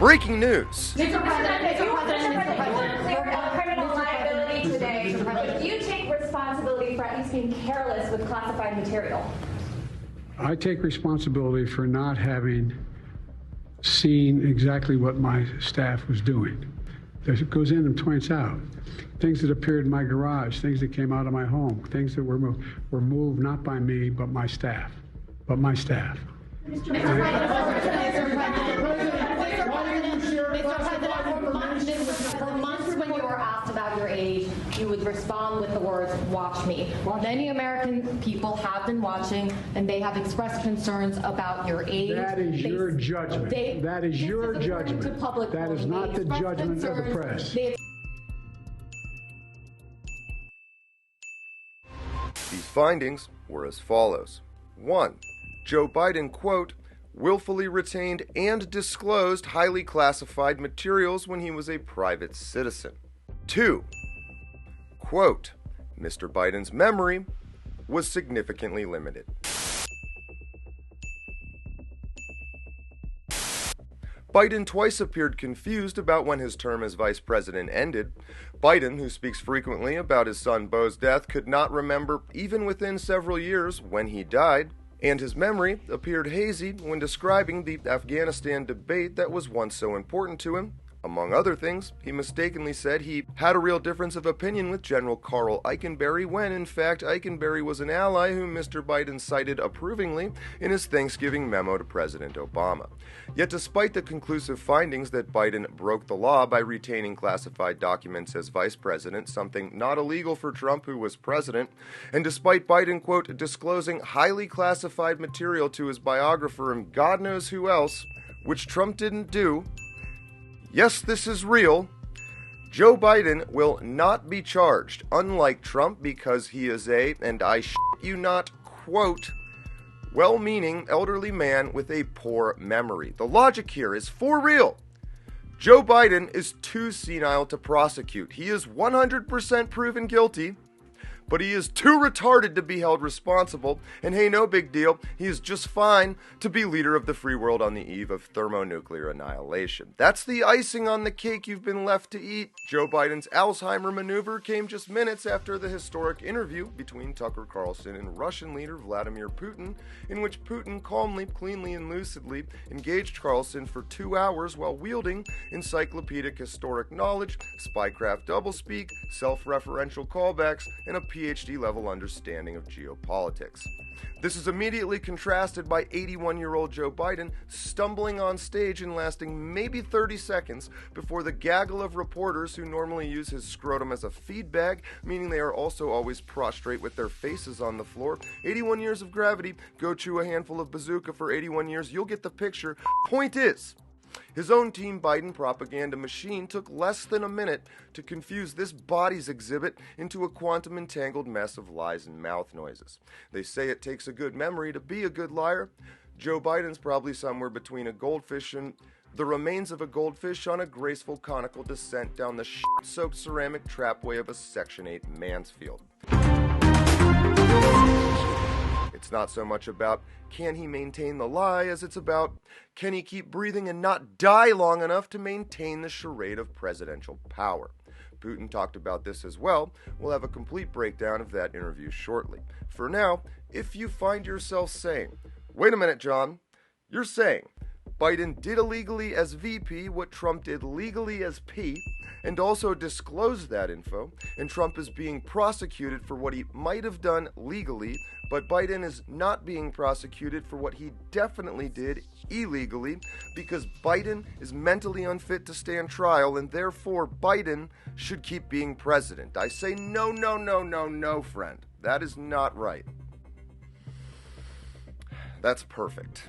Breaking news. Mr. President, criminal liability today. Do you take responsibility for at least being careless with classified material? I take responsibility for not having seen exactly what my staff was doing. It goes in and points out things that appeared in my garage, things that came out of my home, things that were moved not by me, but my staff. Mr. President, for months when you were asked about your age, you would respond with the words, "Watch me." Many American people have been watching, and they have expressed concerns about your age. That is your judgment. That is your judgment. That is not the judgment of the press. These findings were as follows. 1. Joe Biden, quote, willfully retained and disclosed highly classified materials when he was a private citizen. 2. Quote, Mr. Biden's memory was significantly limited. Biden twice appeared confused about when his term as vice president ended. Biden, who speaks frequently about his son Beau's death, could not remember, even within several years, when he died. And his memory appeared hazy when describing the Afghanistan debate that was once so important to him. Among other things, he mistakenly said he had a real difference of opinion with General Carl Eikenberry when, in fact, Eikenberry was an ally whom Mr. Biden cited approvingly in his Thanksgiving memo to President Obama. Yet despite the conclusive findings that Biden broke the law by retaining classified documents as vice president, something not illegal for Trump, who was president, and despite Biden, quote, disclosing highly classified material to his biographer and God knows who else, which Trump didn't do, yes, this is real. Joe Biden will not be charged, unlike Trump, because he is a, and I shit you not, quote, well-meaning elderly man with a poor memory. The logic here is for real. Joe Biden is too senile to prosecute. He is 100% proven guilty, but he is too retarded to be held responsible, and hey, no big deal, he is just fine to be leader of the free world on the eve of thermonuclear annihilation. That's the icing on the cake you've been left to eat. Joe Biden's Alzheimer maneuver came just minutes after the historic interview between Tucker Carlson and Russian leader Vladimir Putin, in which Putin calmly, cleanly, and lucidly engaged Carlson for 2 hours while wielding encyclopedic historic knowledge, spycraft doublespeak, self-referential callbacks, and a PhD-level understanding of geopolitics. This is immediately contrasted by 81-year-old Joe Biden stumbling on stage and lasting maybe 30 seconds before the gaggle of reporters who normally use his scrotum as a feed bag, meaning they are also always prostrate with their faces on the floor. 81 years of gravity, go chew a handful of bazooka for 81 years, you'll get the picture. Point is, his own Team Biden propaganda machine took less than a minute to confuse this body's exhibit into a quantum-entangled mess of lies and mouth noises. They say it takes a good memory to be a good liar. Joe Biden's probably somewhere between a goldfish and the remains of a goldfish on a graceful conical descent down the shit-soaked ceramic trapway of a Section 8 Mansfield. It's not so much about can he maintain the lie as it's about can he keep breathing and not die long enough to maintain the charade of presidential power. Putin talked about this as well. We'll have a complete breakdown of that interview shortly. For now, if you find yourself saying, wait a minute, John, you're saying Biden did illegally as VP what Trump did legally as P, and also disclosed that info, and Trump is being prosecuted for what he might have done legally, but Biden is not being prosecuted for what he definitely did illegally, because Biden is mentally unfit to stand trial, and therefore Biden should keep being president. I say no, no, no, no, no, friend. That is not right. That's perfect.